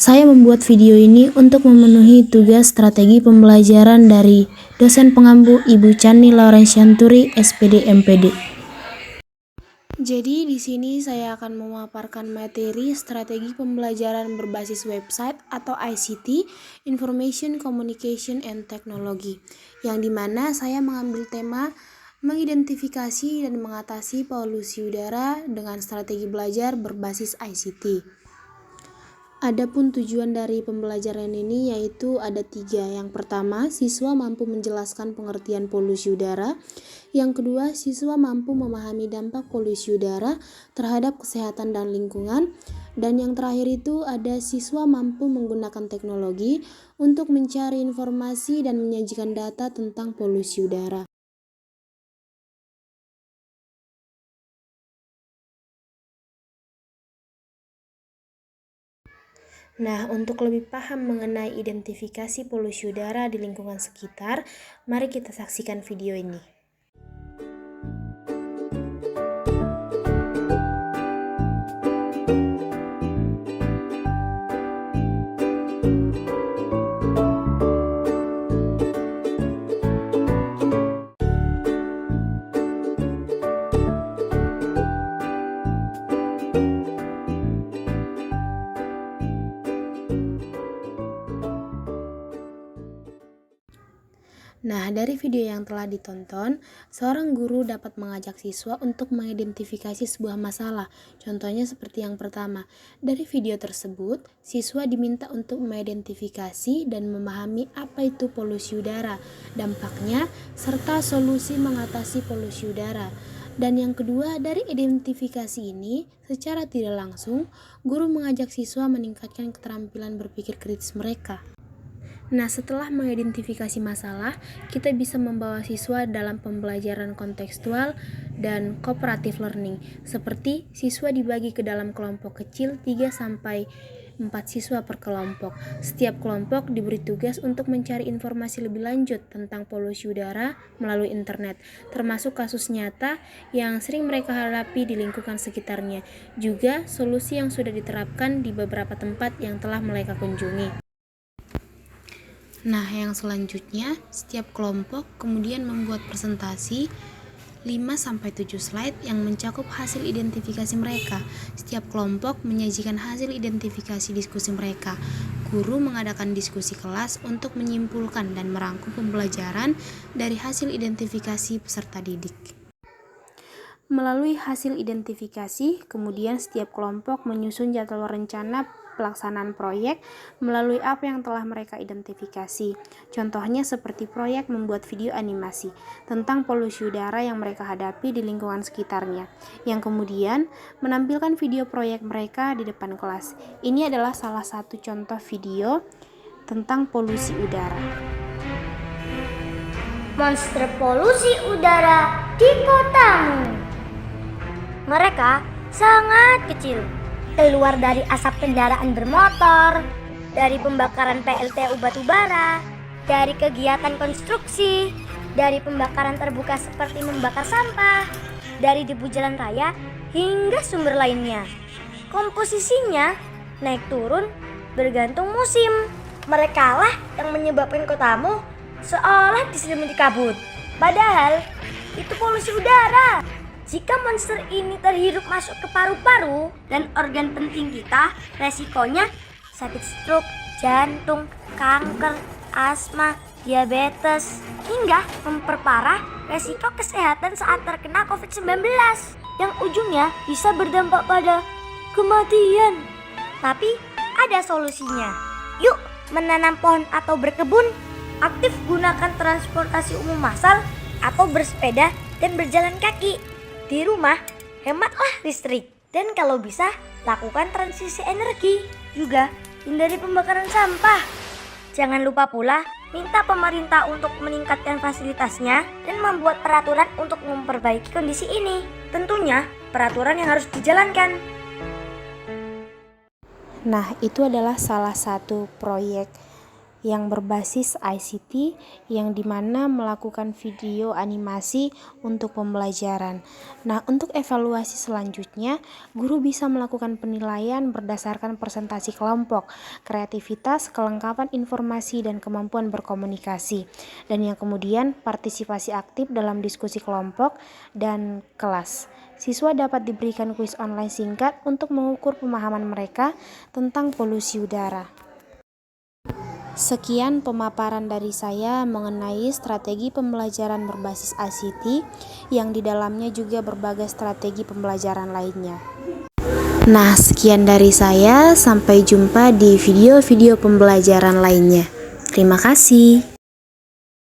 Saya membuat video ini untuk memenuhi tugas strategi pembelajaran dari dosen pengampu Ibu Chani Laurentianturi, SPD MPD. Jadi di sini saya akan memaparkan materi strategi pembelajaran berbasis website atau ICT, Information Communication and Technology, yang dimana saya mengambil tema mengidentifikasi dan mengatasi polusi udara dengan strategi belajar berbasis ICT. Adapun tujuan dari pembelajaran ini yaitu ada 3. Yang pertama, siswa mampu menjelaskan pengertian polusi udara. Yang kedua, siswa mampu memahami dampak polusi udara terhadap kesehatan dan lingkungan. Dan yang terakhir itu ada siswa mampu menggunakan teknologi untuk mencari informasi dan menyajikan data tentang polusi udara. Nah, untuk lebih paham mengenai identifikasi polusi udara di lingkungan sekitar, mari kita saksikan video ini. Nah, dari video yang telah ditonton, seorang guru dapat mengajak siswa untuk mengidentifikasi sebuah masalah. Contohnya seperti yang pertama. Dari video tersebut, siswa diminta untuk mengidentifikasi dan memahami apa itu polusi udara, dampaknya, serta solusi mengatasi polusi udara. Dan yang kedua, dari identifikasi ini, secara tidak langsung, guru mengajak siswa meningkatkan keterampilan berpikir kritis mereka. Nah, setelah mengidentifikasi masalah, kita bisa membawa siswa dalam pembelajaran kontekstual dan cooperative learning. Seperti siswa dibagi ke dalam kelompok kecil 3-4 siswa per kelompok. Setiap kelompok diberi tugas untuk mencari informasi lebih lanjut tentang polusi udara melalui internet, termasuk kasus nyata yang sering mereka hadapi di lingkungan sekitarnya. Juga solusi yang sudah diterapkan di beberapa tempat yang telah mereka kunjungi. Nah, yang selanjutnya, setiap kelompok kemudian membuat presentasi 5-7 slide yang mencakup hasil identifikasi mereka. Setiap kelompok menyajikan hasil identifikasi diskusi mereka. Guru mengadakan diskusi kelas untuk menyimpulkan dan merangkum pembelajaran dari hasil identifikasi peserta didik. Melalui hasil identifikasi, kemudian setiap kelompok menyusun jadwal rencana pelaksanaan proyek melalui apa yang telah mereka identifikasi. Contohnya seperti proyek membuat video animasi tentang polusi udara yang mereka hadapi di lingkungan sekitarnya, yang kemudian menampilkan video proyek mereka di depan kelas. Ini adalah salah satu contoh video tentang polusi udara. Monster polusi udara di kotamu. Mereka sangat kecil, keluar dari asap kendaraan bermotor, dari pembakaran PLTU batubara, dari kegiatan konstruksi, dari pembakaran terbuka seperti membakar sampah, dari debu jalan raya, hingga sumber lainnya. Komposisinya naik turun bergantung musim. Merekalah yang menyebabkan kotamu seolah diselimuti kabut. Padahal itu polusi udara. Jika monster ini terhirup masuk ke paru-paru dan organ penting kita, resikonya sakit stroke, jantung, kanker, asma, diabetes, hingga memperparah resiko kesehatan saat terkena COVID-19 yang ujungnya bisa berdampak pada kematian. Tapi ada solusinya. Yuk menanam pohon atau berkebun, aktif gunakan transportasi umum massal atau bersepeda dan berjalan kaki. Di rumah, hematlah listrik. Dan kalau bisa, lakukan transisi energi. Juga, hindari pembakaran sampah. Jangan lupa pula, minta pemerintah untuk meningkatkan fasilitasnya dan membuat peraturan untuk memperbaiki kondisi ini. Tentunya, peraturan yang harus dijalankan. Nah, itu adalah salah satu proyek yang berbasis ICT yang dimana melakukan video animasi untuk pembelajaran. Nah, untuk evaluasi selanjutnya, guru bisa melakukan penilaian berdasarkan presentasi kelompok, kreativitas, kelengkapan informasi, dan kemampuan berkomunikasi. Dan yang kemudian partisipasi aktif dalam diskusi kelompok dan kelas. Siswa dapat diberikan kuis online singkat untuk mengukur pemahaman mereka tentang polusi udara. Sekian pemaparan dari saya mengenai strategi pembelajaran berbasis ICT yang di dalamnya juga berbagai strategi pembelajaran lainnya. Nah, sekian dari saya. Sampai jumpa di video-video pembelajaran lainnya. Terima kasih.